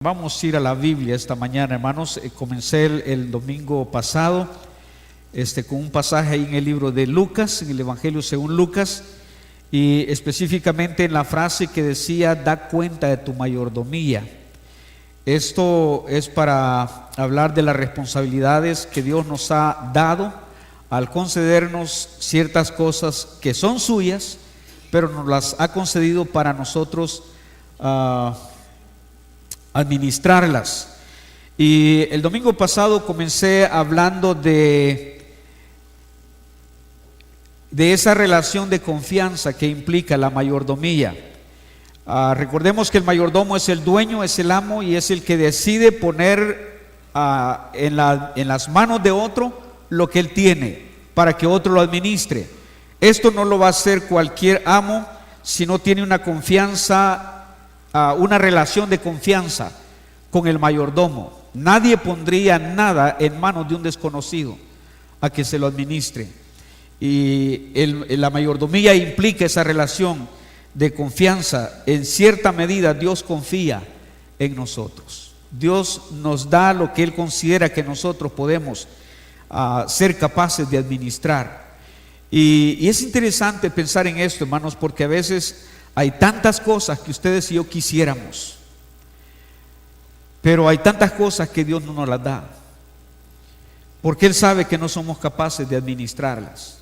Vamos a ir a la Biblia esta mañana, hermanos. Comencé el domingo pasado con un pasaje ahí en el libro de Lucas, en el Evangelio según Lucas, y específicamente en la frase que decía: da cuenta de tu mayordomía. Esto es para hablar de las responsabilidades que Dios nos ha dado al concedernos ciertas cosas que son suyas, pero nos las ha concedido para nosotros administrarlas. Y el domingo pasado comencé hablando de esa relación de confianza que implica la mayordomía. Recordemos que el mayordomo es el dueño, es el amo y es el que decide poner en las manos de otro lo que él tiene para que otro lo administre. Esto no lo va a hacer cualquier amo si no tiene una confianza, una relación de confianza con el mayordomo. Nadie pondría nada en manos de un desconocido a que se lo administre. Y la mayordomía implica esa relación de confianza. En cierta medida Dios confía en nosotros. Dios nos da lo que Él considera que nosotros podemos ser capaces de administrar. Y es interesante pensar en esto, hermanos, porque a veces hay tantas cosas que ustedes y yo quisiéramos, pero hay tantas cosas que Dios no nos las da, porque Él sabe que no somos capaces de administrarlas.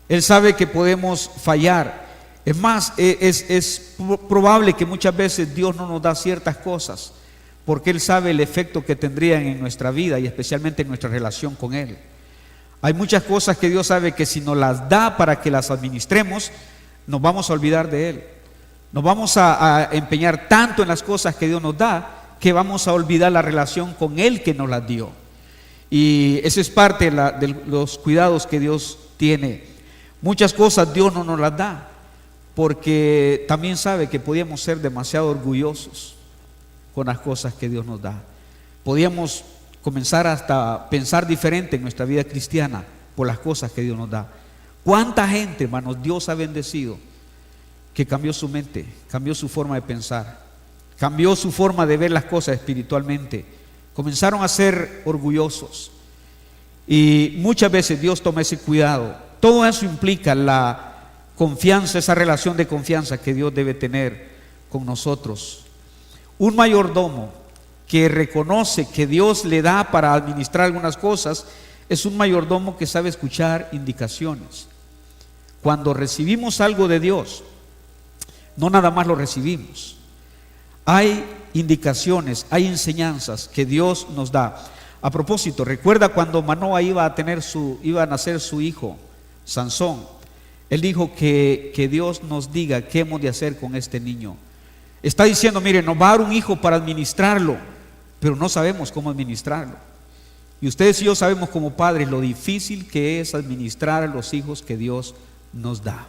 Él sabe que podemos fallar. Es más, es probable que muchas veces Dios no nos da ciertas cosas, porque Él sabe el efecto que tendrían en nuestra vida y especialmente en nuestra relación con Él. Hay muchas cosas que Dios sabe que si nos las da para que las administremos, nos vamos a olvidar de Él. Nos vamos a empeñar tanto en las cosas que Dios nos da, que vamos a olvidar la relación con Él que nos las dio. Y esa es parte de los cuidados que Dios tiene. Muchas cosas Dios no nos las da, porque también sabe que podíamos ser demasiado orgullosos con las cosas que Dios nos da. Podíamos comenzar hasta a pensar diferente en nuestra vida cristiana por las cosas que Dios nos da. ¿Cuánta gente, hermanos, Dios ha bendecido que cambió su mente, cambió su forma de pensar, cambió su forma de ver las cosas espiritualmente? Comenzaron a ser orgullosos y muchas veces Dios toma ese cuidado. Todo eso implica la confianza, esa relación de confianza que Dios debe tener con nosotros. Un mayordomo que reconoce que Dios le da para administrar algunas cosas es un mayordomo que sabe escuchar indicaciones. Cuando recibimos algo de Dios, no nada más lo recibimos. Hay indicaciones, hay enseñanzas que Dios nos da. A propósito, recuerda cuando Manoa iba a nacer su hijo, Sansón. Él dijo que Dios nos diga qué hemos de hacer con este niño. Está diciendo, mire, nos va a dar un hijo para administrarlo, pero no sabemos cómo administrarlo. Y ustedes y yo sabemos como padres lo difícil que es administrar a los hijos que Dios nos da.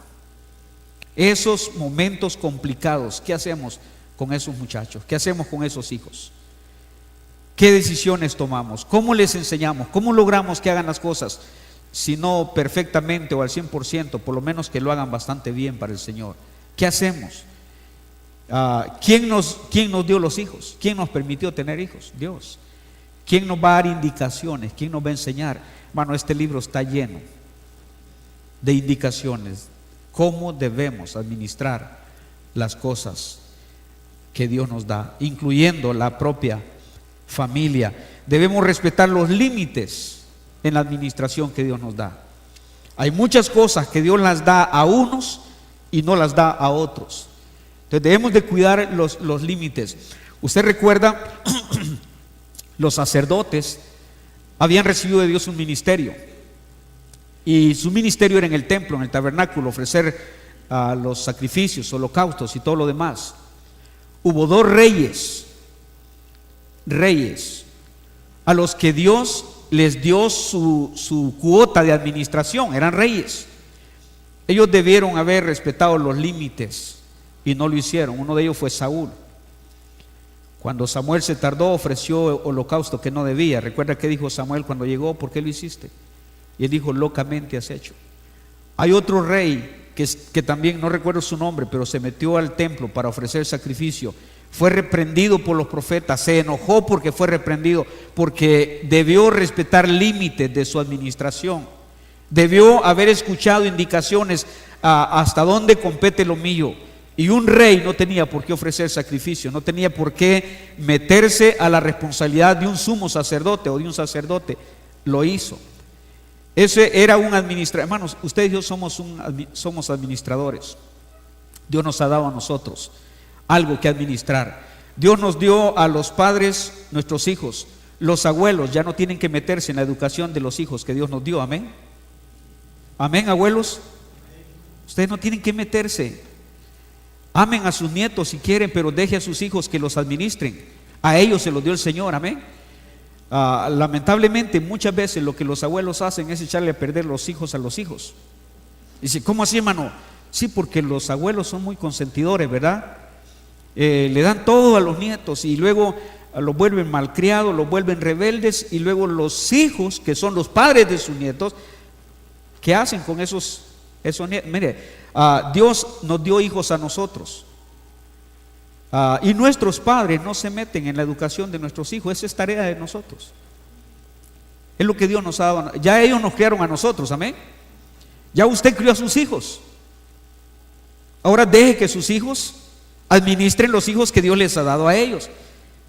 Esos momentos complicados, ¿qué hacemos con esos muchachos? ¿Qué hacemos con esos hijos? ¿Qué decisiones tomamos? ¿Cómo les enseñamos? ¿Cómo logramos que hagan las cosas? Si no perfectamente o al 100%, por lo menos que lo hagan bastante bien para el Señor. ¿Qué hacemos? ¿Quién nos dio los hijos? ¿Quién nos permitió tener hijos? Dios. ¿Quién nos va a dar indicaciones? ¿Quién nos va a enseñar? Hermano, este libro está lleno de indicaciones. Cómo debemos administrar las cosas que Dios nos da, incluyendo la propia familia. Debemos respetar los límites en la administración que Dios nos da. Hay muchas cosas que Dios las da a unos y no las da a otros. Entonces debemos de cuidar los límites. Usted recuerda, los sacerdotes habían recibido de Dios un ministerio. Y su ministerio era en el templo, en el tabernáculo, ofrecer los sacrificios, holocaustos y todo lo demás. Hubo dos reyes a los que Dios les dio su cuota de administración. Eran reyes. Ellos debieron haber respetado los límites y no lo hicieron. Uno de ellos fue Saúl. Cuando Samuel se tardó, ofreció holocausto que no debía. Recuerda que dijo Samuel cuando llegó: ¿por qué lo hiciste? Y él dijo: locamente has hecho. Hay otro rey que también no recuerdo su nombre, pero se metió al templo para ofrecer sacrificio fue reprendido por los profetas, se enojó porque fue reprendido, porque debió respetar límites de su administración, debió haber escuchado indicaciones hasta dónde compete lo mío. Y un rey no tenía por qué ofrecer sacrificio, no tenía por qué meterse a la responsabilidad de un sumo sacerdote o de un sacerdote. Lo hizo. Ese era un administrador. Hermanos, ustedes y yo somos administradores. Dios nos ha dado a nosotros algo que administrar. Dios nos dio a los padres nuestros hijos. Los abuelos ya no tienen que meterse en la educación de los hijos que Dios nos dio. Amén. Amén, abuelos. Ustedes no tienen que meterse. Amen a sus nietos si quieren, pero deje a sus hijos que los administren. A ellos se los dio el Señor. Amén. Lamentablemente muchas veces lo que los abuelos hacen es echarle a perder los hijos a los hijos. Dice, ¿cómo así, hermano? Sí, porque los abuelos son muy consentidores, ¿verdad? Le dan todo a los nietos y luego los vuelven malcriados, los vuelven rebeldes, y luego los hijos, que son los padres de sus nietos, ¿qué hacen con esos nietos? Mire, Dios nos dio hijos a nosotros, y nuestros padres no se meten en la educación de nuestros hijos. Esa es tarea de nosotros. Es lo que Dios nos ha dado. Ya ellos nos criaron a nosotros, amén. Ya usted crió a sus hijos. Ahora deje que sus hijos administren los hijos que Dios les ha dado a ellos.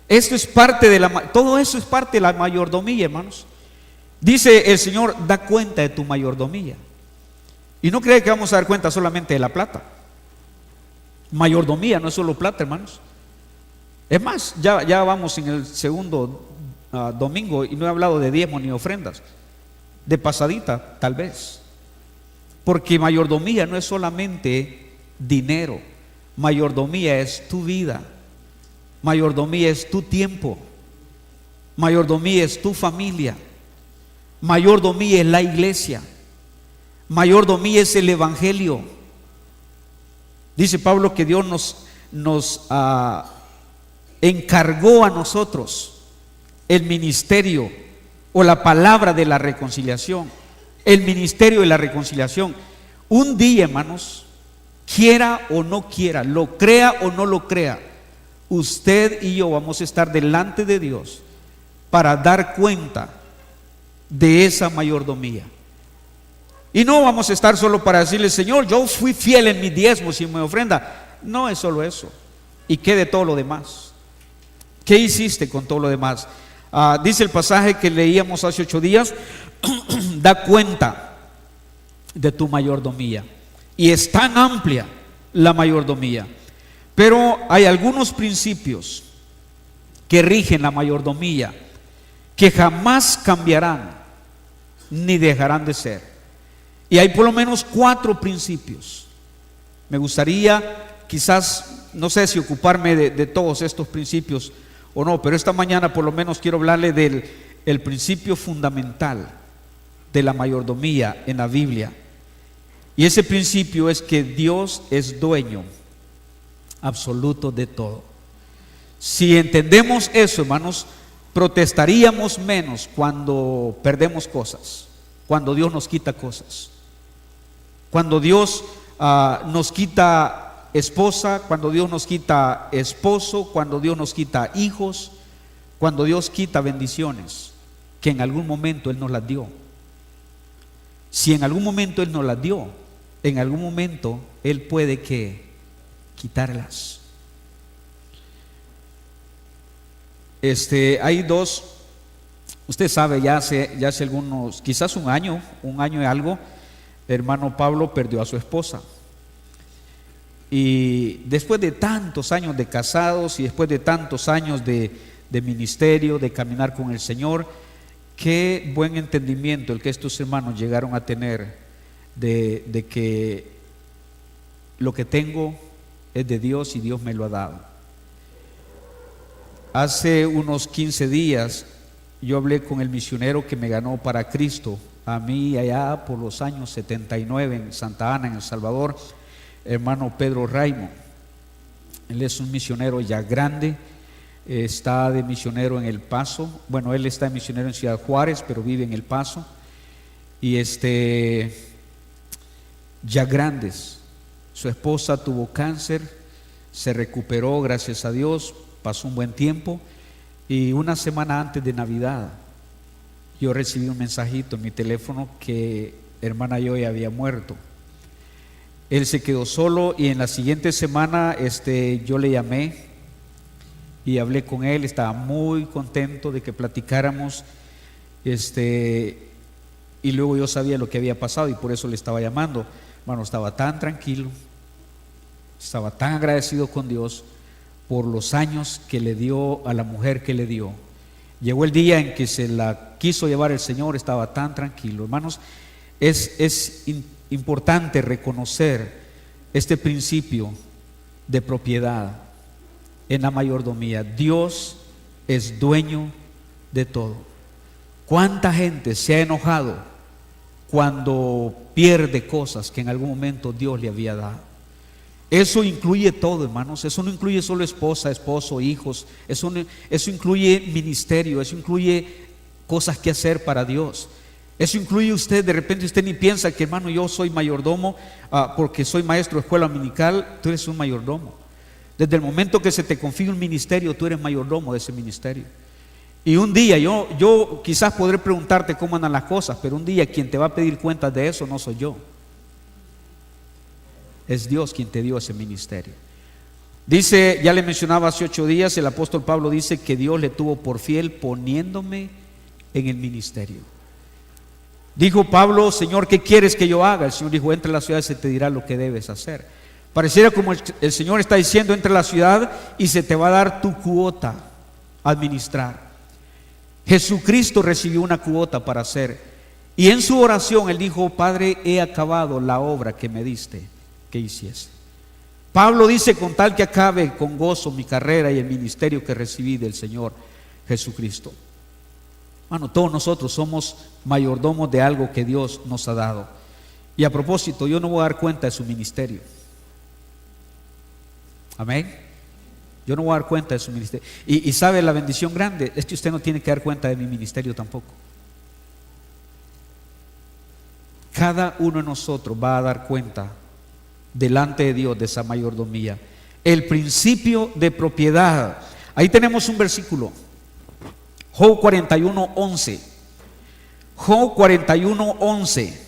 Esto es parte todo eso es parte de la mayordomía, hermanos. Dice el Señor, da cuenta de tu mayordomía. Y no cree que vamos a dar cuenta solamente de la plata. Mayordomía no es solo plata, hermanos. Es más, ya vamos en el segundo domingo y no he hablado de diezmo ni ofrendas. De pasadita, tal vez. Porque mayordomía no es solamente dinero. Mayordomía es tu vida. Mayordomía es tu tiempo. Mayordomía es tu familia. Mayordomía es la iglesia. Mayordomía es el evangelio. Dice Pablo que Dios nos encargó a nosotros el ministerio o la palabra de la reconciliación. El ministerio de la reconciliación. Un día, hermanos, quiera o no quiera, lo crea o no lo crea, usted y yo vamos a estar delante de Dios para dar cuenta de esa mayordomía. Y no vamos a estar solo para decirle, Señor, yo fui fiel en mis diezmos y en mi ofrenda. No es solo eso. ¿Y qué de todo lo demás? ¿Qué hiciste con todo lo demás? Dice el pasaje que leíamos hace 8 días, da cuenta de tu mayordomía. Y es tan amplia la mayordomía. Pero hay algunos principios que rigen la mayordomía que jamás cambiarán ni dejarán de ser. Y hay por lo menos 4 principios. Me gustaría quizás, no sé si ocuparme de todos estos principios o no, pero esta mañana por lo menos quiero hablarle del principio fundamental de la mayordomía en la Biblia. Y ese principio es que Dios es dueño absoluto de todo. Si entendemos eso, hermanos, protestaríamos menos cuando perdemos cosas, cuando Dios nos quita cosas, cuando Dios nos quita esposa, cuando Dios nos quita esposo, cuando Dios nos quita hijos, cuando Dios quita bendiciones que en algún momento Él nos las dio. Si en algún momento Él nos las dio, en algún momento Él puede que quitarlas. Hay dos, usted sabe, ya hace algunos, quizás un año y algo, el hermano Pablo perdió a su esposa. Y después de tantos años de casados y después de tantos años de ministerio, de caminar con el Señor, qué buen entendimiento el que estos hermanos llegaron a tener de que lo que tengo es de Dios y Dios me lo ha dado. Hace unos 15 días yo hablé con el misionero que me ganó para Cristo, a mí allá por los años 79 en Santa Ana, en El Salvador, hermano Pedro Raimo. Él es un misionero ya grande, está de misionero en El Paso. Bueno, él está de misionero en Ciudad Juárez, pero vive en El Paso. Y ya grandes. Su esposa tuvo cáncer, se recuperó, gracias a Dios, pasó un buen tiempo y una semana antes de Navidad yo recibí un mensajito en mi teléfono que hermana Joy había muerto. Él se quedó solo y en la siguiente semana yo le llamé y hablé con él. Estaba muy contento de que platicáramos, y luego yo sabía lo que había pasado y por eso le estaba llamando. Bueno, estaba tan tranquilo, estaba tan agradecido con Dios por los años que le dio a la mujer que le dio. Llegó el día en que se la quiso llevar el Señor, estaba tan tranquilo. Hermanos, es importante reconocer este principio de propiedad en la mayordomía. Dios es dueño de todo. ¿Cuánta gente se ha enojado cuando pierde cosas que en algún momento Dios le había dado? Eso incluye todo, hermanos. Eso no incluye solo esposa, esposo, hijos. Eso incluye ministerio. Eso incluye cosas que hacer para Dios. Eso incluye usted. De repente usted ni piensa que, hermano, yo soy mayordomo porque soy maestro de escuela dominical. Tú eres un mayordomo. Desde el momento que se te confía un ministerio, tú eres mayordomo de ese ministerio. Y un día, yo quizás podré preguntarte cómo andan las cosas, pero un día quien te va a pedir cuentas de eso no soy yo. Es Dios quien te dio ese ministerio. Dice, ya le mencionaba hace 8 días, el apóstol Pablo dice que Dios le tuvo por fiel poniéndome en el ministerio. Dijo Pablo: Señor, ¿qué quieres que yo haga? El Señor dijo: entra a la ciudad y se te dirá lo que debes hacer. Pareciera como el Señor está diciendo: entra a la ciudad y se te va a dar tu cuota a administrar. Jesucristo recibió una cuota para hacer, y en su oración él dijo: Padre, he acabado la obra que me diste que hiciese. Pablo dice: con tal que acabe con gozo mi carrera y el ministerio que recibí del Señor Jesucristo. Bueno, todos nosotros somos mayordomos de algo que Dios nos ha dado. Y a propósito, yo no voy a dar cuenta de su ministerio. Amén. Yo no voy a dar cuenta de su ministerio. Y sabe, la bendición grande es que usted no tiene que dar cuenta de mi ministerio tampoco. Cada uno de nosotros va a dar cuenta delante de Dios de esa mayordomía. El principio de propiedad. Ahí tenemos un versículo, Job 41:11. Job 41:11.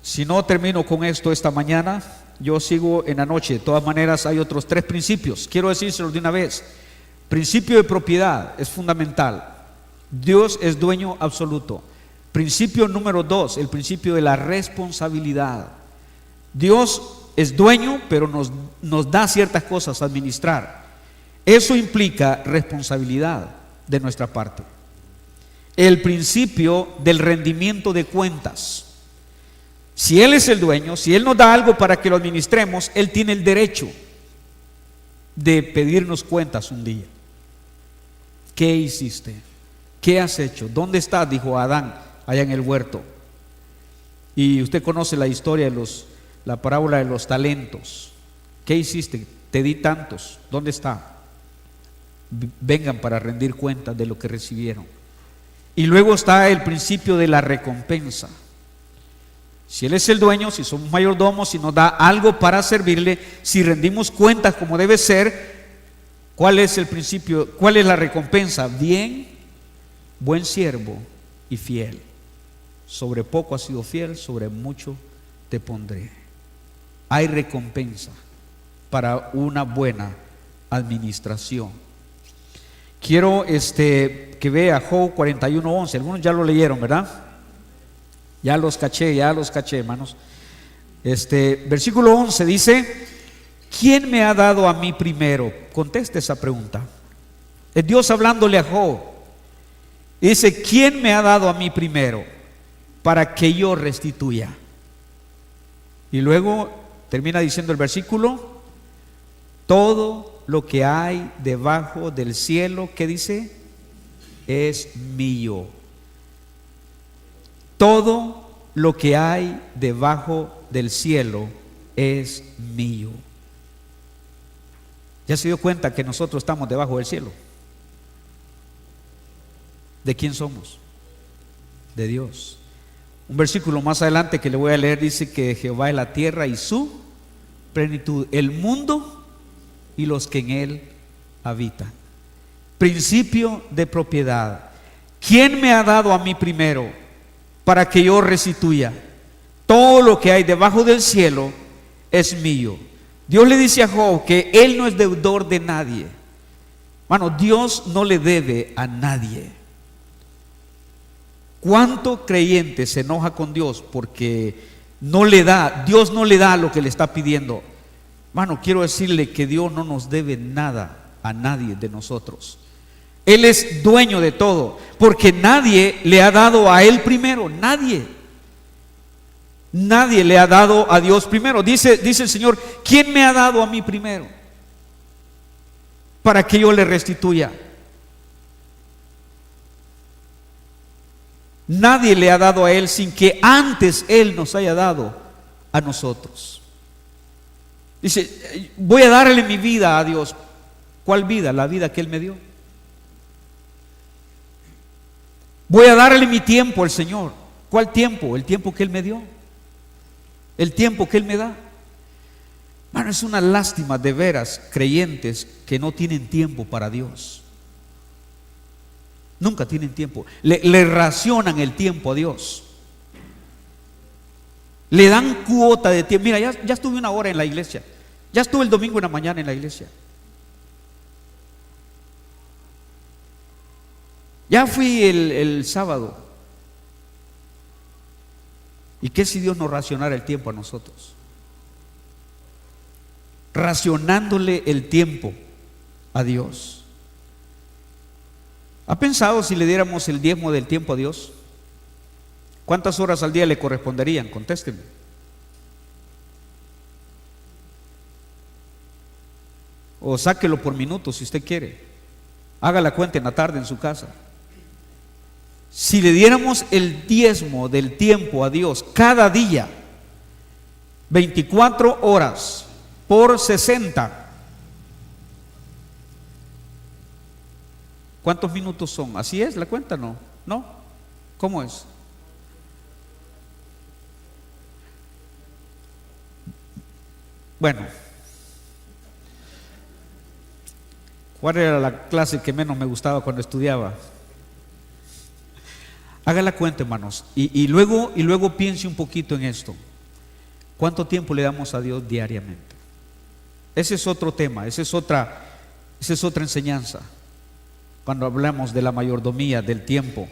Si no termino con esto esta mañana, yo sigo en la noche. De todas maneras, hay otros 3 principios. Quiero decírselos de una vez. Principio de propiedad es fundamental. Dios es dueño absoluto. Principio número 2, el principio de la responsabilidad. Dios es dueño, pero nos da ciertas cosas a administrar. Eso implica responsabilidad de nuestra parte. El principio del rendimiento de cuentas. Si Él es el dueño, si Él nos da algo para que lo administremos, Él tiene el derecho de pedirnos cuentas un día. ¿Qué hiciste? ¿Qué has hecho? ¿Dónde estás? Dijo Adán allá en el huerto. Y usted conoce la historia de la parábola de los talentos. ¿Qué hiciste? Te di tantos. ¿Dónde está? Vengan para rendir cuentas de lo que recibieron. Y luego está el principio de la recompensa. Si Él es el dueño, si somos mayordomos, si nos da algo para servirle, si rendimos cuentas como debe ser, ¿cuál es el principio? ¿Cuál es la recompensa? Bien, buen siervo y fiel. Sobre poco has sido fiel, sobre mucho te pondré. Hay recompensa para una buena administración. Quiero que vea Job 41:11. Algunos ya lo leyeron, ¿verdad? Ya los caché, hermanos. Versículo 11 dice: ¿quién me ha dado a mí primero? Conteste esa pregunta. Es Dios hablándole a Job. Y dice: ¿quién me ha dado a mí primero para que yo restituya? Y luego termina diciendo el versículo: todo lo que hay debajo del cielo, ¿qué dice? Es mío. Todo lo que hay debajo del cielo es mío. ¿Ya se dio cuenta que nosotros estamos debajo del cielo? ¿De quién somos? De Dios. Un versículo más adelante que le voy a leer dice que Jehová es la tierra y su plenitud, el mundo y los que en él habitan. Principio de propiedad. ¿Quién me ha dado a mí primero para que yo restituya? Todo lo que hay debajo del cielo es mío. Dios le dice a Job que él no es deudor de nadie. Hermano, Dios no le debe a nadie. ¿Cuánto creyente se enoja con Dios porque Dios no le da lo que le está pidiendo? Hermano, quiero decirle que Dios no nos debe nada a nadie de nosotros. Él es dueño de todo, porque nadie le ha dado a Él primero, nadie le ha dado a Dios primero. Dice el Señor, ¿quién me ha dado a mí primero para que yo le restituya? Nadie le ha dado a Él sin que antes Él nos haya dado a nosotros. Dice, voy a darle mi vida a Dios. ¿Cuál vida? La vida que Él me dio. Voy a darle mi tiempo al Señor. ¿Cuál tiempo? El tiempo que Él me dio. El tiempo que Él me da. Bueno, es una lástima de veras creyentes que no tienen tiempo para Dios. Nunca tienen tiempo. Le racionan el tiempo a Dios. Le dan cuota de tiempo. Mira, ya estuve una hora en la iglesia. Ya estuve el domingo en la mañana en la iglesia. Ya fui el sábado. ¿Y qué si Dios nos racionara el tiempo a nosotros? Racionándole el tiempo a Dios. ¿Ha pensado si le diéramos el diezmo del tiempo a Dios? ¿Cuántas horas al día le corresponderían? Contésteme. O sáquelo por minutos si usted quiere. Haga la cuenta en la tarde en su casa. Si le diéramos el diezmo del tiempo a Dios cada día, 24 horas por 60, ¿cuántos minutos son? ¿Así es la cuenta? No, ¿no? ¿Cómo es? Bueno, ¿cuál era la clase que menos me gustaba cuando estudiaba? Haga la cuenta, hermanos, y luego piense un poquito en esto. ¿Cuánto tiempo le damos a Dios diariamente? Ese es otro tema, esa es otra enseñanza. Cuando hablamos de la mayordomía del tiempo.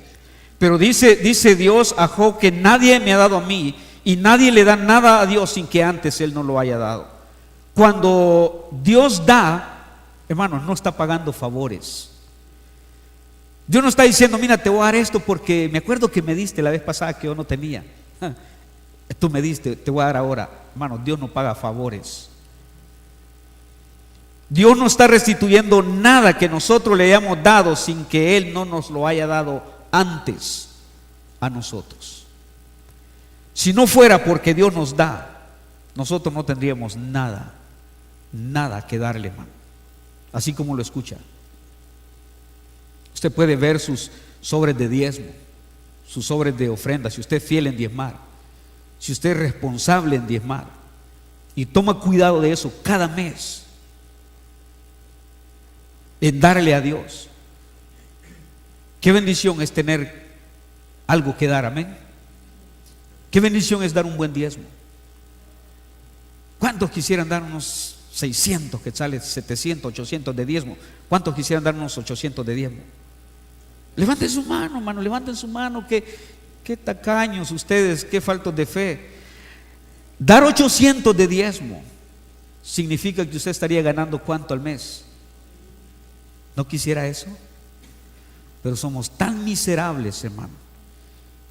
Pero dice Dios a Job que nadie me ha dado a mí, y nadie le da nada a Dios sin que antes Él no lo haya dado. Cuando Dios da, hermanos, no está pagando favores. Dios no está diciendo, mira, te voy a dar esto porque me acuerdo que me diste la vez pasada que yo no tenía. Tú me diste, te voy a dar ahora. Hermanos, Dios no paga favores. Dios no está restituyendo nada que nosotros le hayamos dado sin que Él no nos lo haya dado antes a nosotros. Si no fuera porque Dios nos da, nosotros no tendríamos nada que darle, hermano. Así como lo escucha. Usted puede ver sus sobres de diezmo, sus sobres de ofrenda, si usted es fiel en diezmar, si usted es responsable en diezmar y toma cuidado de eso cada mes, en darle a Dios. Qué bendición es tener algo que dar, amén. Qué bendición es dar un buen diezmo. ¿Cuántos quisieran dar unos 600 quetzales, 700, 800 de diezmo? ¿Cuántos quisieran dar unos 800 de diezmo? Levanten su mano, hermano, levanten su mano. Qué tacaños ustedes, qué faltos de fe. Dar 800 de diezmo significa que usted estaría ganando ¿cuánto al mes? ¿No quisiera eso? Pero somos tan miserables, hermano,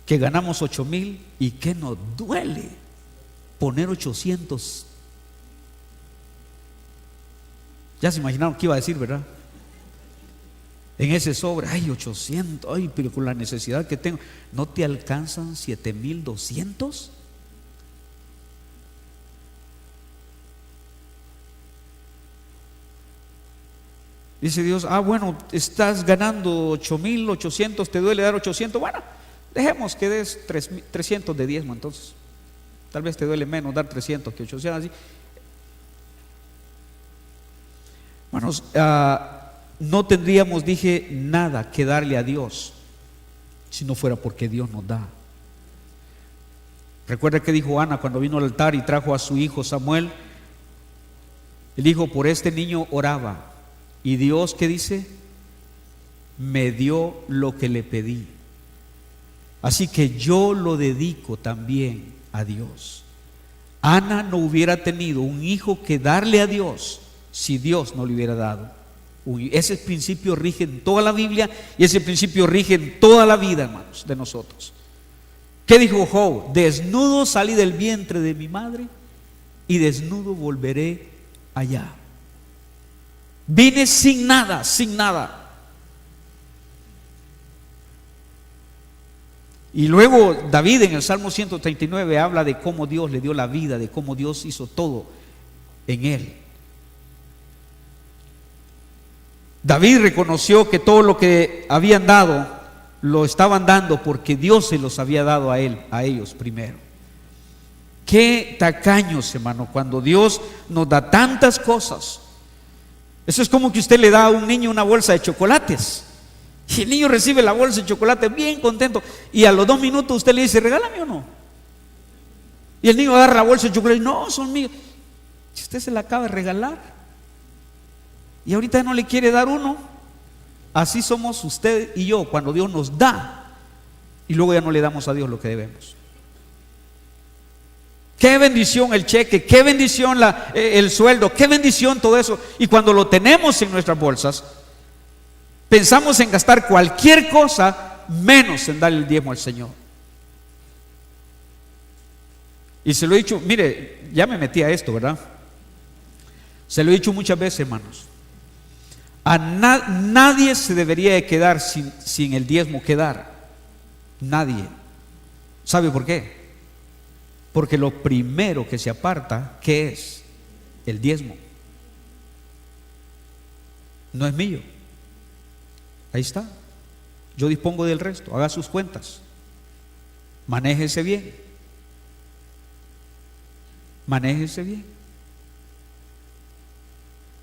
que ganamos 8,000 y que nos duele poner 800. Ya se imaginaron qué iba a decir, ¿verdad? En ese sobre, ay, 800, ay, pero con la necesidad que tengo, ¿no te alcanzan 7,200? Dice Dios, bueno, estás ganando 8,800, te duele dar 800, bueno, Dejemos que des 300 de diezmo entonces. Tal vez te duele menos dar 300 que 800 así. Hermanos, no tendríamos, dije, nada que darle a Dios si no fuera porque Dios nos da. Recuerda que dijo Ana cuando vino al altar y trajo a su hijo Samuel. Él dijo: por este niño oraba, y Dios, ¿qué dice? Me dio lo que le pedí. Así que yo lo dedico también a Dios. Ana no hubiera tenido un hijo que darle a Dios si Dios no le hubiera dado. Ese principio rige en toda la Biblia y ese principio rige en toda la vida, hermanos, de nosotros. ¿Qué dijo Job? Desnudo salí del vientre de mi madre y desnudo volveré allá. Vine sin nada, sin nada. Y luego David en el Salmo 139 habla de cómo Dios le dio la vida, de cómo Dios hizo todo en él. David reconoció que todo lo que habían dado lo estaban dando porque Dios se los había dado a él, a ellos primero. Qué tacaños, hermano, cuando Dios nos da tantas cosas. Eso es como que usted le da a un niño una bolsa de chocolates y el niño recibe la bolsa de chocolate bien contento, y a los 2 minutos usted le dice: regálame uno. Y el niño agarra la bolsa de chocolate: no, son míos. Si usted se la acaba de regalar y ahorita no le quiere dar uno. Así somos usted y yo cuando Dios nos da y luego ya no le damos a Dios lo que debemos. Qué bendición el cheque, qué bendición el sueldo, qué bendición todo eso. Y cuando lo tenemos en nuestras bolsas, pensamos en gastar cualquier cosa menos en darle el diezmo al Señor. Y se lo he dicho, mire, ya me metí a esto, ¿verdad? Se lo he dicho muchas veces, hermanos. Nadie se debería de quedar sin el diezmo que dar. Nadie. ¿Sabe por qué? Porque lo primero que se aparta, ¿qué es? El diezmo. No es mío. Ahí está. Yo dispongo del resto. Haga sus cuentas. Manéjese bien. Manéjese bien.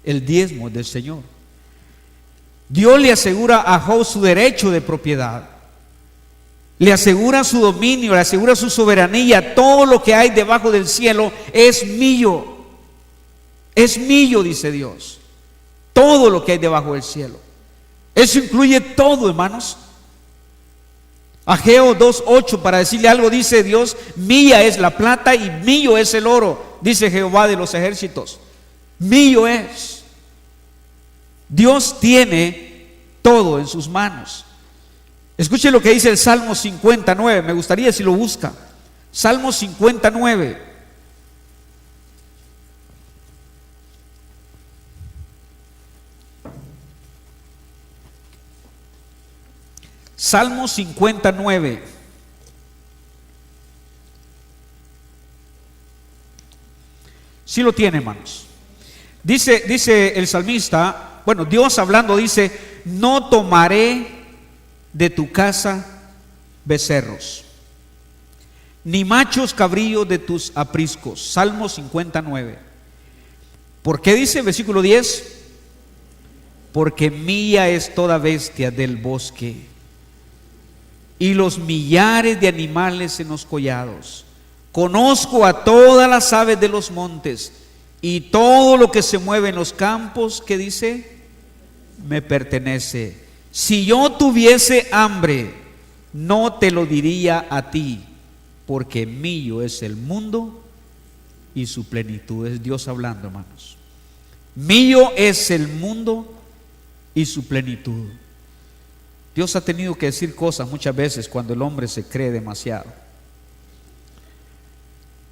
El diezmo es del Señor. Dios le asegura a Job su derecho de propiedad, le asegura su dominio, le asegura su soberanía. Todo lo que hay debajo del cielo es mío. Es mío, dice Dios. Todo lo que hay debajo del cielo. Eso incluye todo, hermanos. Ageo 2:8, para decirle algo, dice Dios: mía es la plata y mío es el oro, dice Jehová de los ejércitos. Mío es. Dios tiene todo en sus manos. Escuche lo que dice el Salmo 59. Me gustaría si lo busca. Salmo 59. Salmo 59. Sí lo tiene, hermanos. Dice el salmista, bueno, Dios hablando, dice: no tomaré de tu casa becerros, ni machos cabríos de tus apriscos. Salmo 59. ¿Por qué dice? Versículo 10: porque mía es toda bestia del bosque y los millares de animales en los collados. Conozco a todas las aves de los montes y todo lo que se mueve en los campos. ¿Qué dice? Me pertenece. Si yo tuviese hambre, no te lo diría a ti, porque mío es el mundo y su plenitud. Es Dios hablando, hermanos. Mío es el mundo y su plenitud. Dios ha tenido que decir cosas muchas veces cuando el hombre se cree demasiado.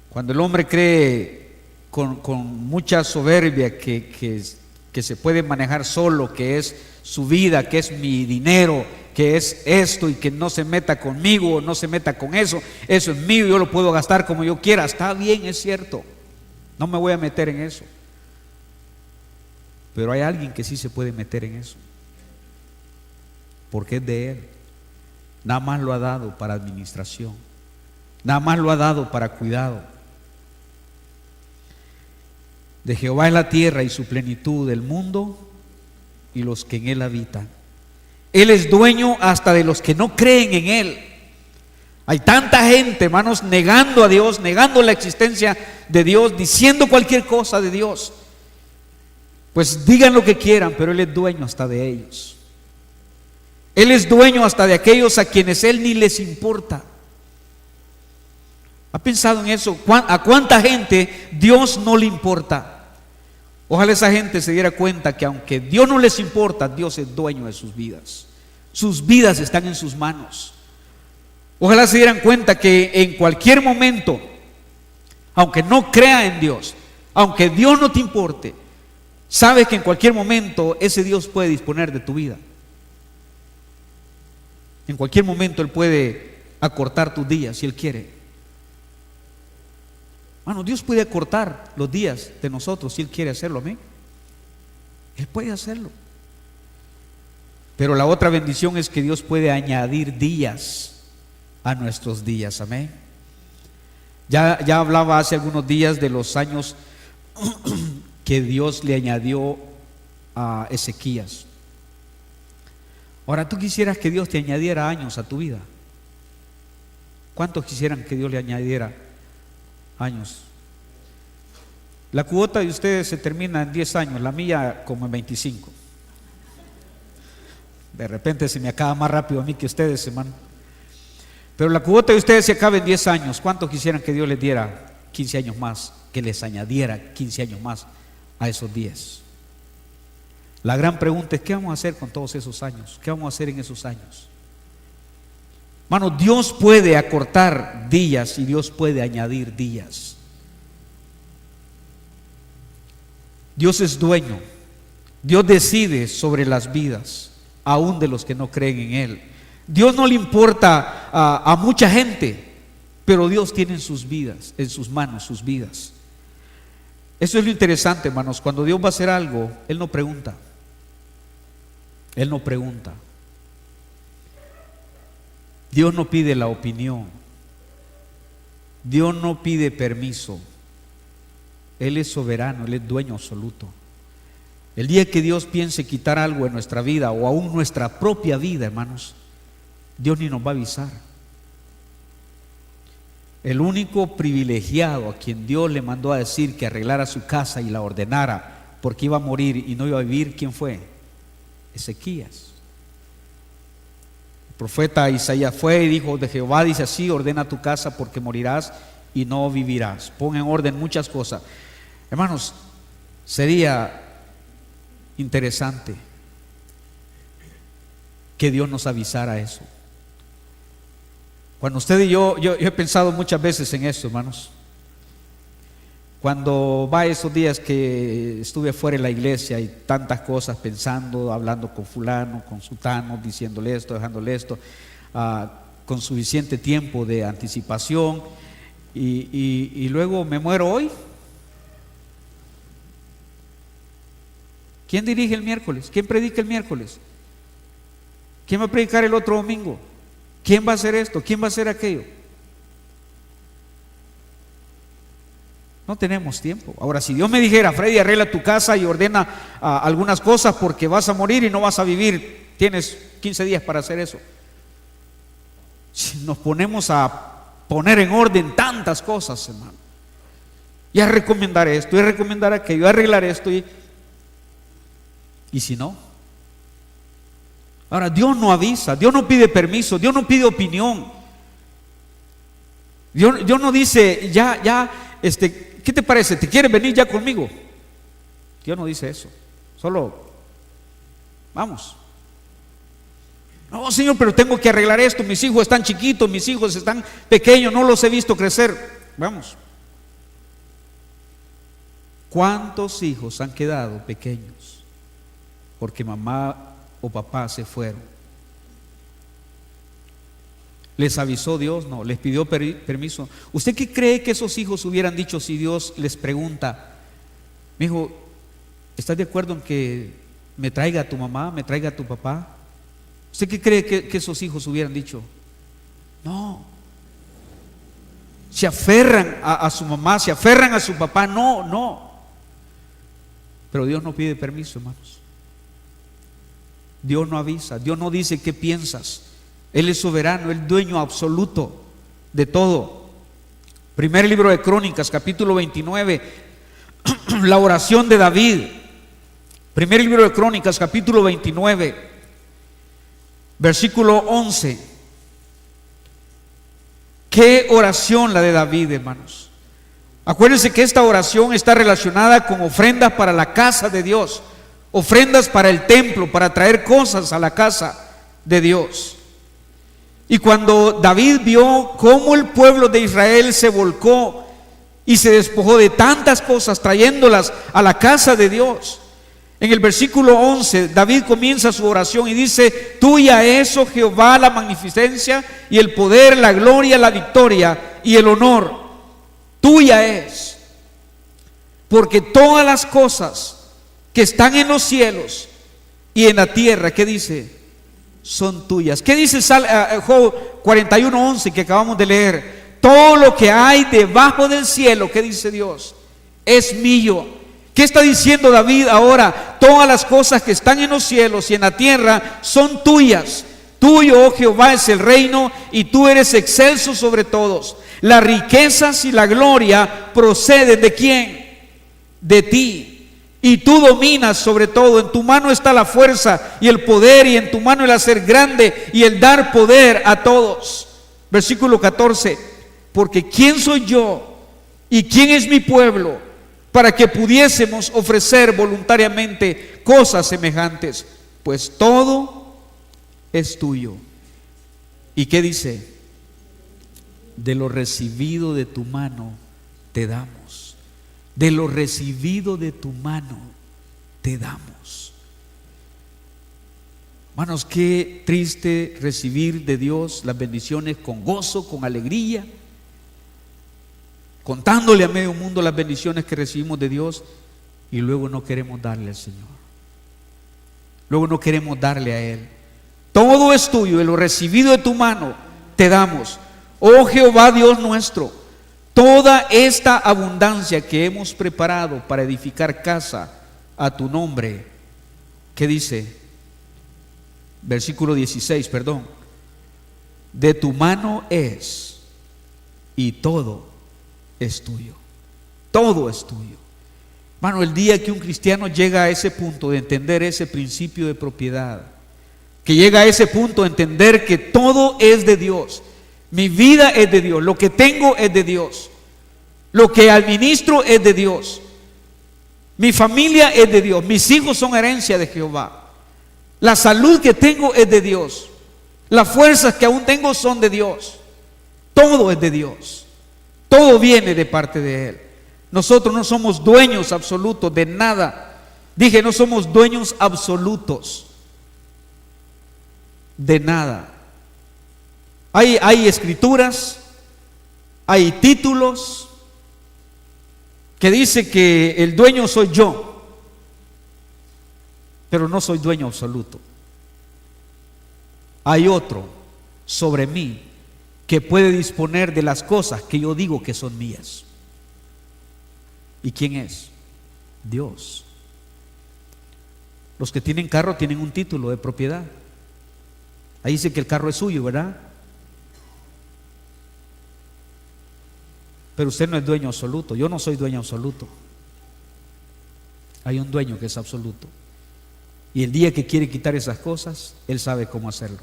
Cuando el hombre cree con mucha soberbia que se puede manejar solo, que es su vida, que es mi dinero, que es esto, y que no se meta conmigo, no se meta con eso. Eso es mío, yo lo puedo gastar como yo quiera. Está bien, es cierto, no me voy a meter en eso. Pero hay alguien que sí se puede meter en eso, porque es de Él. nada más lo ha dado para administración, nada más lo ha dado para cuidado. De Jehová es la tierra y su plenitud, el mundo y los que en él habitan. Él es dueño hasta de los que no creen en él. Hay tanta gente, hermanos, negando a Dios, negando la existencia de Dios, diciendo cualquier cosa de Dios. Pues digan lo que quieran, pero Él es dueño hasta de ellos. Él es dueño hasta de aquellos a quienes Él ni les importa. ¿Ha pensado en eso? ¿A cuánta gente Dios no le importa? Ojalá esa gente se diera cuenta que aunque Dios no les importa, Dios es dueño de sus vidas. Sus vidas están en sus manos. Ojalá se dieran cuenta que en cualquier momento, aunque no crea en Dios, aunque Dios no te importe, sabes que en cualquier momento ese Dios puede disponer de tu vida. En cualquier momento Él puede acortar tus días si Él quiere. Bueno, Dios puede acortar los días de nosotros si Él quiere hacerlo, amén. Él puede hacerlo. Pero la otra bendición es que Dios puede añadir días a nuestros días, amén. Ya hablaba hace algunos días de los años que Dios le añadió a Ezequías. Ahora, ¿tú quisieras que Dios te añadiera años a tu vida? ¿Cuántos quisieran que Dios le añadiera años? La cuota de ustedes se termina en 10 años, la mía como en 25. De repente se me acaba más rápido a mí que a ustedes, hermano. Pero la cuota de ustedes se acaba en 10 años. ¿Cuántos quisieran que Dios les diera 15 años más? Que les añadiera 15 años más a esos 10. La gran pregunta es: ¿qué vamos a hacer con todos esos años? ¿Qué vamos a hacer en esos años? Hermano, Dios puede acortar días y Dios puede añadir días. Dios es dueño. Dios decide sobre las vidas, aún de los que no creen en Él. Dios no le importa a mucha gente, pero Dios tiene en sus vidas, en sus manos, sus vidas. Eso es lo interesante, hermanos. Cuando Dios va a hacer algo, Él no pregunta. Él no pregunta. Dios no pide la opinión. Dios no pide permiso. Él es soberano, Él es dueño absoluto. El día que Dios piense quitar algo en nuestra vida, o aún nuestra propia vida, hermanos, Dios ni nos va a avisar. El único privilegiado a quien Dios le mandó a decir que arreglara su casa y la ordenara porque iba a morir y no iba a vivir, ¿quién fue? Ezequías. El profeta Isaías fue y dijo: de Jehová dice así: ordena tu casa porque morirás y no vivirás. Pon en orden muchas cosas. Hermanos, sería interesante que Dios nos avisara eso. Cuando usted y yo he pensado muchas veces en eso, hermanos. Cuando va esos días que estuve fuera de la iglesia y tantas cosas pensando, hablando con fulano, con sutano, diciéndole esto, dejándole esto, con suficiente tiempo de anticipación, y luego me muero hoy. ¿Quién dirige el miércoles? ¿Quién predica el miércoles? ¿Quién va a predicar el otro domingo? ¿Quién va a hacer esto? ¿Quién va a hacer aquello? No tenemos tiempo. Ahora, si Dios me dijera: Freddy, arregla tu casa y ordena algunas cosas porque vas a morir y no vas a vivir, tienes 15 días para hacer eso. Si nos ponemos a poner en orden tantas cosas, hermano, y a recomendar esto, y a recomendar aquello, a arreglar esto, y si no. Ahora, Dios no avisa, Dios no pide permiso, Dios no pide opinión. Dios no dice: ¿qué te parece? ¿Te quieres venir ya conmigo? Dios no dice eso. Solo, vamos. No, Señor, pero tengo que arreglar esto. Mis hijos están chiquitos, mis hijos están pequeños, no los he visto crecer. Vamos. ¿Cuántos hijos han quedado pequeños porque mamá o papá se fueron? ¿Les avisó Dios? No. ¿Les pidió permiso? ¿Usted qué cree que esos hijos hubieran dicho si Dios les pregunta: mi hijo, ¿estás de acuerdo en que me traiga a tu mamá, me traiga a tu papá? ¿Usted qué cree que esos hijos hubieran dicho? No. Se aferran a su mamá, se aferran a su papá. No, no. Pero Dios no pide permiso, hermanos. Dios no avisa, Dios no dice qué piensas. Él es soberano, el dueño absoluto de todo. Primer libro de Crónicas, capítulo 29, la oración de David. Primer libro de Crónicas, capítulo 29, versículo 11. Qué oración la de David, hermanos. Acuérdense que esta oración está relacionada con ofrendas para la casa de Dios, ofrendas para el templo, para traer cosas a la casa de Dios. Y cuando David vio cómo el pueblo de Israel se volcó y se despojó de tantas cosas, trayéndolas a la casa de Dios, en el versículo 11, David comienza su oración y dice: tuya es, oh Jehová, la magnificencia y el poder, la gloria, la victoria y el honor. Tuya es, porque todas las cosas que están en los cielos y en la tierra, ¿qué dice? Son tuyas. ¿Qué dice Job 41:11 que acabamos de leer? Todo lo que hay debajo del cielo, ¿qué dice Dios? Es mío. ¿Qué está diciendo David ahora? Todas las cosas que están en los cielos y en la tierra son tuyas. Tuyo, oh Jehová, es el reino y tú eres excelso sobre todos. Las riquezas y la gloria proceden ¿de quién? De ti. Y tú dominas sobre todo. En tu mano está la fuerza y el poder, y en tu mano el hacer grande y el dar poder a todos. Versículo 14. Porque ¿quién soy yo y quién es mi pueblo para que pudiésemos ofrecer voluntariamente cosas semejantes? Pues todo es tuyo. ¿Y qué dice? De lo recibido de tu mano te damos. De lo recibido de tu mano te damos. Hermanos, qué triste recibir de Dios las bendiciones con gozo, con alegría, contándole a medio mundo las bendiciones que recibimos de Dios, y luego no queremos darle al Señor. Luego no queremos darle a Él. Todo es tuyo, de lo recibido de tu mano te damos. Oh Jehová Dios nuestro, toda esta abundancia que hemos preparado para edificar casa a tu nombre, ¿qué dice? Versículo 16, perdón. De tu mano es, y todo es tuyo. Todo es tuyo. Hermano, el día que un cristiano llega a ese punto de entender ese principio de propiedad, que llega a ese punto de entender que todo es de Dios, mi vida es de Dios, lo que tengo es de Dios, lo que administro es de Dios, mi familia es de Dios, mis hijos son herencia de Jehová, la salud que tengo es de Dios, las fuerzas que aún tengo son de Dios, todo es de Dios, todo viene de parte de Él. Nosotros no somos dueños absolutos de nada. Dije, no somos dueños absolutos de nada. Hay escrituras, hay títulos que dice que el dueño soy yo, pero no soy dueño absoluto. Hay otro sobre mí que puede disponer de las cosas que yo digo que son mías. ¿Y quién es? Dios. Los que tienen carro tienen un título de propiedad. Ahí dice que el carro es suyo, ¿verdad? Pero usted no es dueño absoluto. Yo no soy dueño absoluto. Hay un dueño que es absoluto. Y el día que quiere quitar esas cosas, Él sabe cómo hacerlo.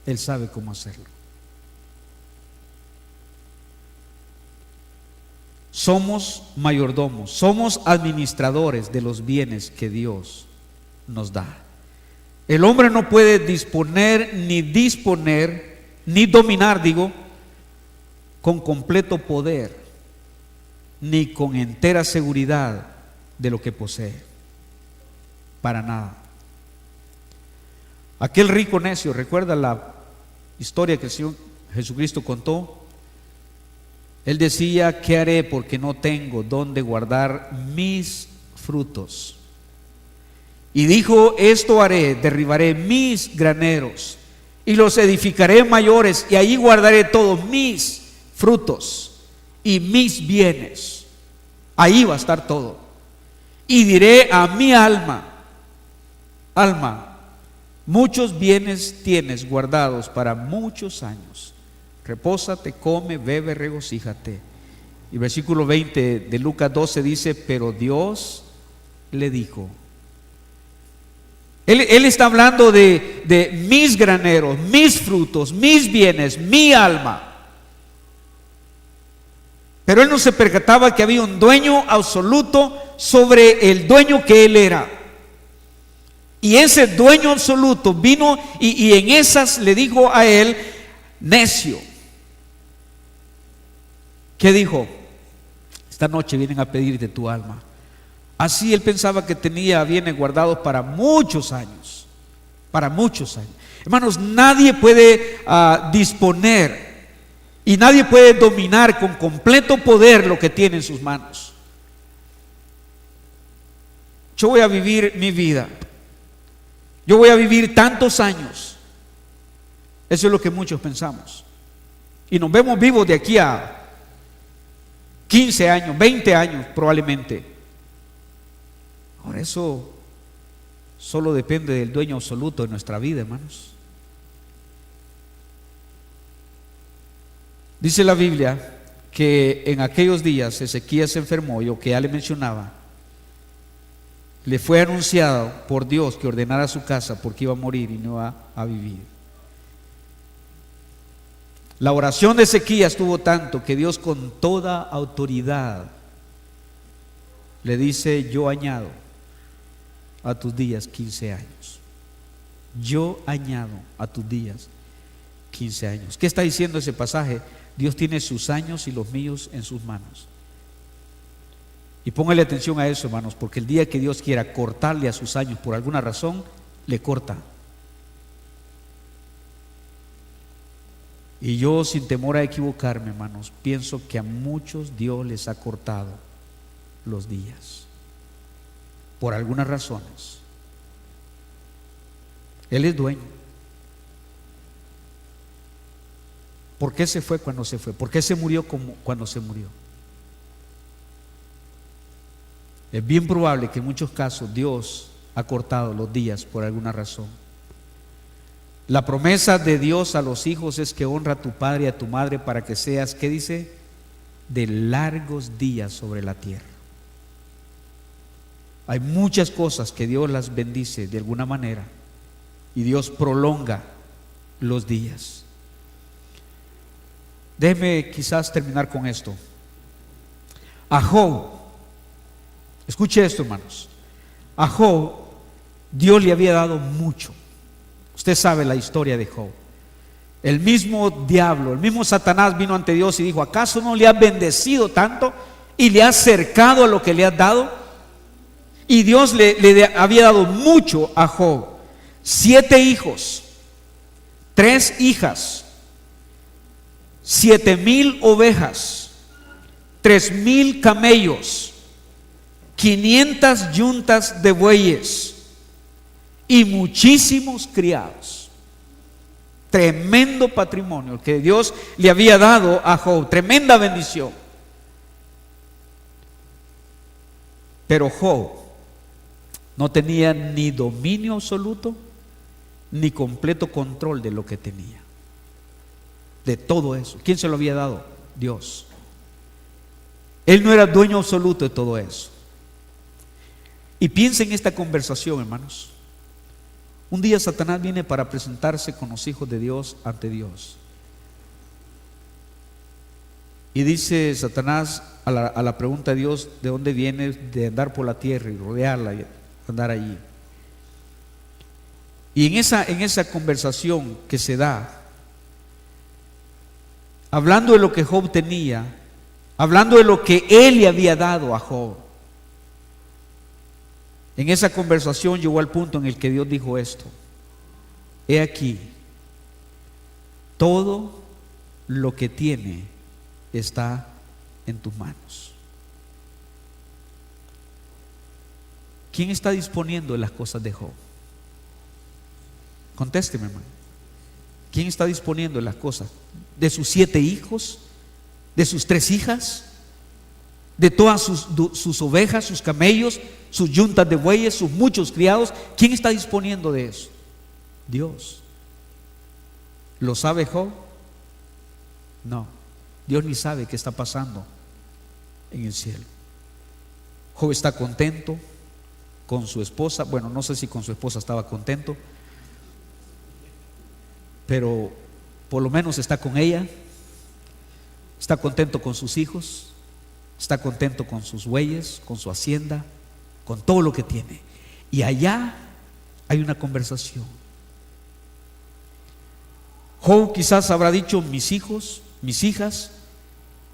Él sabe cómo hacerlo. Somos mayordomos, somos administradores de los bienes que Dios nos da. El hombre no puede disponer, ni dominar, con completo poder, ni con entera seguridad de lo que posee. Para nada. Aquel rico necio, ¿recuerda la historia que el Señor Jesucristo contó? Él decía: ¿qué haré porque no tengo dónde guardar mis frutos? Y dijo: esto haré, derribaré mis graneros y los edificaré mayores, y allí guardaré todos mis frutos y mis bienes. Ahí va a estar todo. Y diré a mi alma: alma, muchos bienes tienes guardados para muchos años. Repósate, come, bebe, regocíjate. Y versículo 20 de Lucas 12 dice: pero Dios le dijo. Él está hablando de mis graneros, mis frutos, mis bienes, mi alma. Pero él no se percataba que había un dueño absoluto sobre el dueño que él era. Y ese dueño absoluto vino y en esas le dijo a él: necio. ¿Qué dijo? Esta noche vienen a pedirte tu alma. Así él pensaba que tenía bienes guardados para muchos años. Para muchos años. Hermanos, nadie puede disponer y nadie puede dominar con completo poder lo que tiene en sus manos. Yo voy a vivir mi vida. Yo voy a vivir tantos años. Eso es lo que muchos pensamos. Y nos vemos vivos de aquí a 15 años, 20 años probablemente. Ahora, eso solo depende del dueño absoluto de nuestra vida, hermanos. Dice la Biblia que en aquellos días Ezequías se enfermó, y lo que ya le mencionaba, le fue anunciado por Dios que ordenara su casa porque iba a morir y no iba a vivir. La oración de Ezequías tuvo tanto que Dios, con toda autoridad, le dice: yo añado a tus días 15 años. Yo añado a tus días 15 años. ¿Qué está diciendo ese pasaje? Dios tiene sus años y los míos en sus manos. Y póngale atención a eso, hermanos, porque el día que Dios quiera cortarle a sus años por alguna razón, le corta. Y yo, sin temor a equivocarme, hermanos, pienso que a muchos Dios les ha cortado los días por algunas razones. Él es dueño. ¿Por qué se fue cuando se fue? ¿Por qué se murió cuando se murió? Es bien probable que en muchos casos Dios ha cortado los días por alguna razón. La promesa de Dios a los hijos es que honra a tu padre y a tu madre para que seas, ¿qué dice? De largos días sobre la tierra. Hay muchas cosas que Dios las bendice de alguna manera y Dios prolonga los días. Déjeme quizás terminar con esto. A Job, escuche esto, hermanos. A Job Dios le había dado mucho. Usted sabe la historia de Job. El mismo diablo, el mismo Satanás vino ante Dios y dijo: ¿acaso no le has bendecido tanto y le has cercado a lo que le has dado? Y Dios le había dado mucho a Job: 7 hijos, 3 hijas, 7,000 ovejas, 3,000 camellos, 500 yuntas de bueyes y muchísimos criados. Tremendo patrimonio que Dios le había dado a Job, tremenda bendición. Pero Job no tenía ni dominio absoluto ni completo control de lo que tenía, de todo eso. ¿Quién se lo había dado? Dios. Él no era dueño absoluto de todo eso. Y piensen en esta conversación, hermanos. Un día Satanás viene para presentarse con los hijos de Dios ante Dios. Y dice Satanás a la pregunta de Dios: ¿de dónde vienes de andar por la tierra y rodearla y andar allí? Y en esa conversación que se da, hablando de lo que Job tenía, hablando de lo que él le había dado a Job, en esa conversación llegó al punto en el que Dios dijo esto: he aquí, todo lo que tiene está en tus manos. ¿quién está disponiendo de las cosas de Job? Contésteme, hermano. ¿Quién está disponiendo de las cosas? ¿De sus 7 hijos? ¿De sus 3 hijas? ¿De todas sus ovejas, sus camellos, sus yuntas de bueyes, sus muchos criados? ¿Quién está disponiendo de eso? Dios. ¿Lo sabe Job? No. Dios ni sabe qué está pasando en el cielo. Job está contento con su esposa. Bueno, no sé si con su esposa estaba contento, pero por lo menos está con ella. Está contento con sus hijos, está contento con sus bueyes, con su hacienda, con todo lo que tiene. Y allá hay una conversación. Job quizás habrá dicho: mis hijos, mis hijas,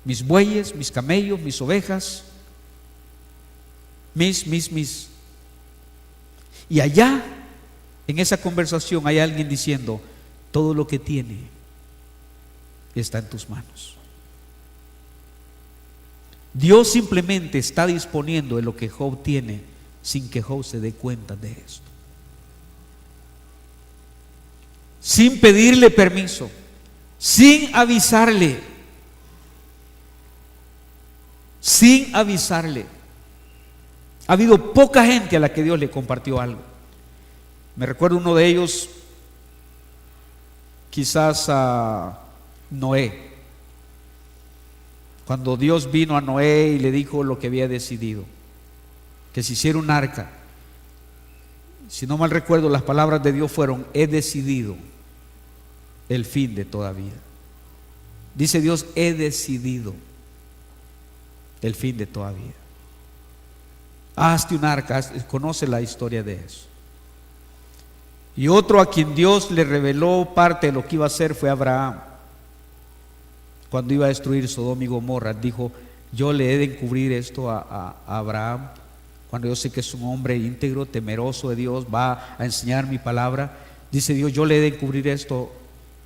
mis bueyes, mis camellos, mis ovejas, mis. Y allá, en esa conversación, hay alguien diciendo: todo lo que tiene está en tus manos. Dios simplemente está disponiendo de lo que Job tiene sin que Job se dé cuenta de esto. Sin pedirle permiso, sin avisarle. Sin avisarle. Ha habido poca gente a la que Dios le compartió algo. Me recuerdo uno de ellos, quizás a Noé. Cuando Dios vino a Noé y le dijo lo que había decidido, que se hiciera un arca. Si no mal recuerdo, las palabras de Dios fueron: he decidido el fin de toda vida. Dice Dios: he decidido el fin de toda vida. Hazte un arca. Conoce la historia de eso. Y otro a quien Dios le reveló parte de lo que iba a hacer fue Abraham. Cuando iba a destruir Sodoma y Gomorra, dijo: yo le he de encubrir esto a Abraham, cuando yo sé que es un hombre íntegro, temeroso de Dios, va a enseñar mi palabra. Dice Dios: yo le he de encubrir esto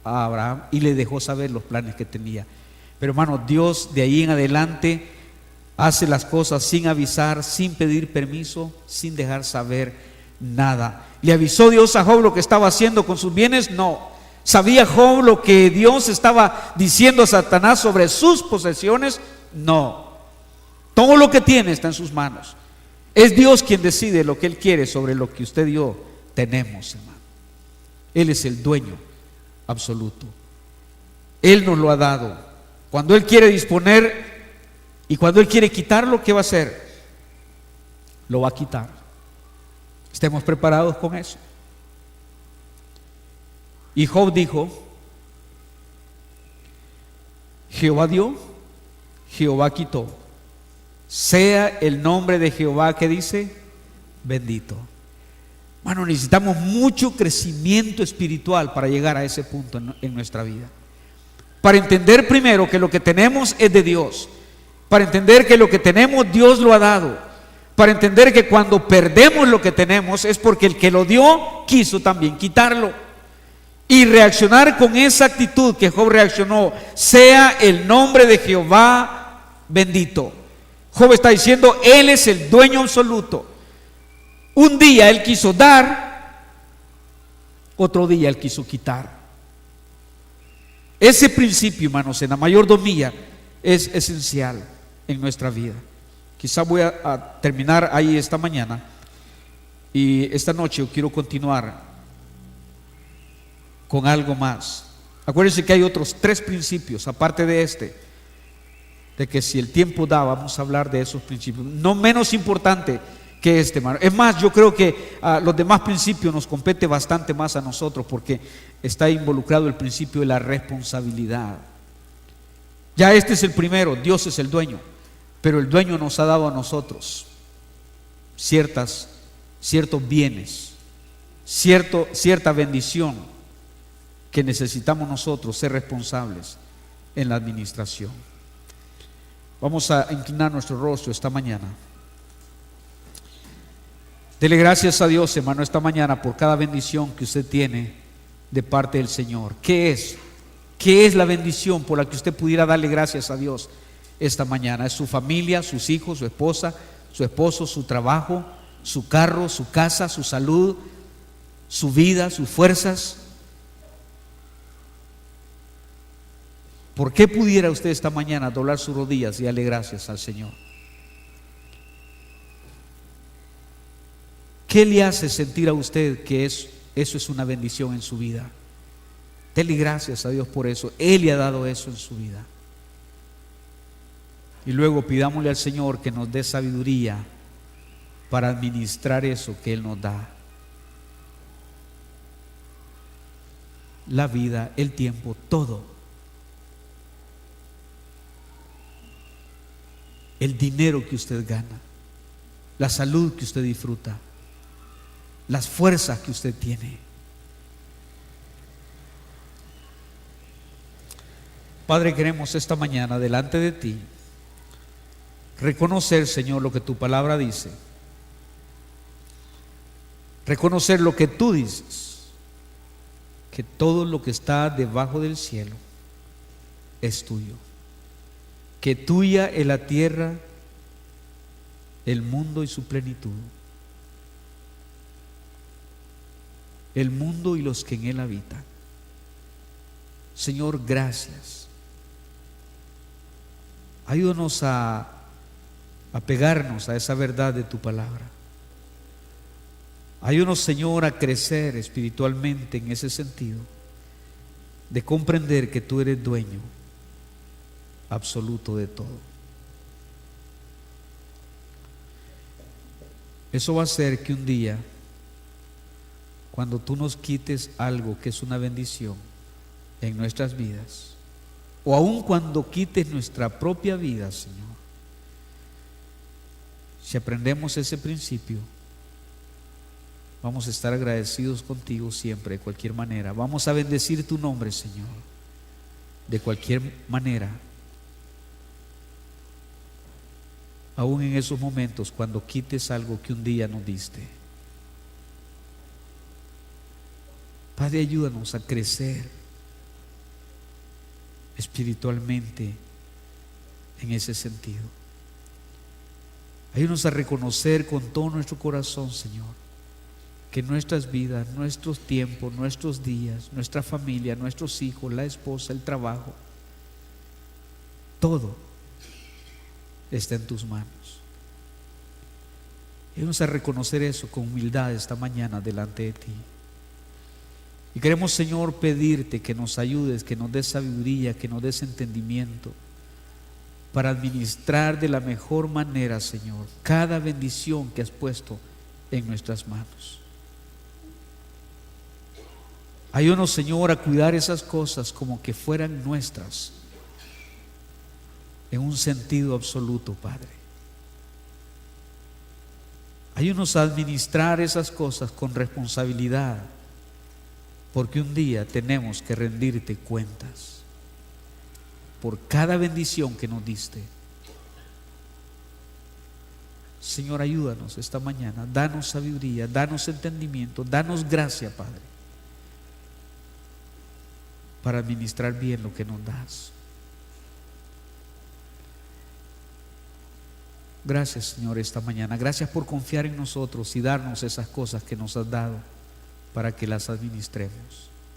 a Abraham, y le dejó saber los planes que tenía. Pero hermano, Dios de ahí en adelante hace las cosas sin avisar, sin pedir permiso, sin dejar saber nada. ¿Le avisó Dios a Job lo que estaba haciendo con sus bienes? No. ¿Sabía Job lo que Dios estaba diciendo a Satanás sobre sus posesiones? No. Todo lo que tiene está en sus manos. Es Dios quien decide lo que Él quiere sobre lo que usted y yo tenemos, hermano. Él es el dueño absoluto. Él nos lo ha dado. Cuando Él quiere disponer y cuando Él quiere quitarlo, ¿qué va a hacer? Lo va a quitar. Estemos preparados con eso. Y Job dijo: Jehová dio, Jehová quitó. Sea el nombre de Jehová, que dice, bendito. Bueno, necesitamos mucho crecimiento espiritual para llegar a ese punto en nuestra vida. Para entender primero que lo que tenemos es de Dios. Para entender que lo que tenemos Dios lo ha dado. Para entender que cuando perdemos lo que tenemos es porque el que lo dio quiso también quitarlo. Y reaccionar con esa actitud que Job reaccionó: sea el nombre de Jehová bendito. Job está diciendo: Él es el dueño absoluto. Un día Él quiso dar, otro día Él quiso quitar. Ese principio, hermanos, en la mayordomía es esencial en nuestra vida. Quizá voy a terminar ahí esta mañana, y esta noche yo quiero continuar con algo más. Acuérdense que hay otros 3 principios aparte de este, de que si el tiempo da vamos a hablar de esos principios, no menos importante que este, hermano. Es más, yo creo que los demás principios nos compete bastante más a nosotros, porque está involucrado el principio de la responsabilidad. Ya este es el primero: Dios es el dueño, pero el dueño nos ha dado a nosotros ciertos bienes, cierta bendición que necesitamos nosotros ser responsables en la administración. Vamos a inclinar nuestro rostro esta mañana. Dele gracias a Dios, hermano, esta mañana por cada bendición que usted tiene de parte del Señor. ¿Qué es? ¿Qué es la bendición por la que usted pudiera darle gracias a Dios esta mañana? ¿Es su familia, sus hijos, su esposa, su esposo, su trabajo, su carro, su casa, su salud, su vida, sus fuerzas. ¿Por qué pudiera usted esta mañana doblar sus rodillas y darle gracias al Señor? ¿Qué le hace sentir a usted que eso es una bendición en su vida? Dele gracias a Dios por eso. Él le ha dado eso en su vida. Y luego pidámosle al Señor que nos dé sabiduría para administrar eso que Él nos da. La vida, el tiempo, todo. El dinero que usted gana, la salud que usted disfruta, las fuerzas que usted tiene. Padre, queremos esta mañana delante de ti reconocer, Señor, lo que tu palabra dice, reconocer lo que tú dices, que todo lo que está debajo del cielo es tuyo, que tuya es la tierra, el mundo y su plenitud, el mundo y los que en él habitan. Señor, gracias. Ayúdanos a pegarnos a esa verdad de tu palabra. Ayúdanos, Señor, a crecer espiritualmente en ese sentido, de comprender que tú eres dueño absoluto de todo. Eso va a hacer que un día, cuando tú nos quites algo que es una bendición en nuestras vidas, o aun cuando quites nuestra propia vida, Señor, si aprendemos ese principio, vamos a estar agradecidos contigo siempre, de cualquier manera. Vamos a bendecir tu nombre, Señor, de cualquier manera. Aún en esos momentos cuando quites algo que un día nos diste. Padre, ayúdanos a crecer espiritualmente en ese sentido. Ayúdanos a reconocer con todo nuestro corazón, Señor, que nuestras vidas, nuestros tiempos, nuestros días, nuestra familia, nuestros hijos, la esposa, el trabajo, todo está en tus manos. Ayúdanos a reconocer eso con humildad esta mañana delante de ti. Y queremos, Señor, pedirte que nos ayudes, que nos des sabiduría, que nos des entendimiento para administrar de la mejor manera, Señor, cada bendición que has puesto en nuestras manos. Ayúdanos, Señor, a cuidar esas cosas como que fueran nuestras, en un sentido absoluto, Padre. Ayúdanos a administrar esas cosas con responsabilidad, porque un día tenemos que rendirte cuentas por cada bendición que nos diste. Señor, ayúdanos esta mañana, danos sabiduría, danos entendimiento, danos gracia, Padre, para administrar bien lo que nos das. Gracias, Señor, esta mañana. Gracias por confiar en nosotros y darnos esas cosas que nos has dado para que las administremos.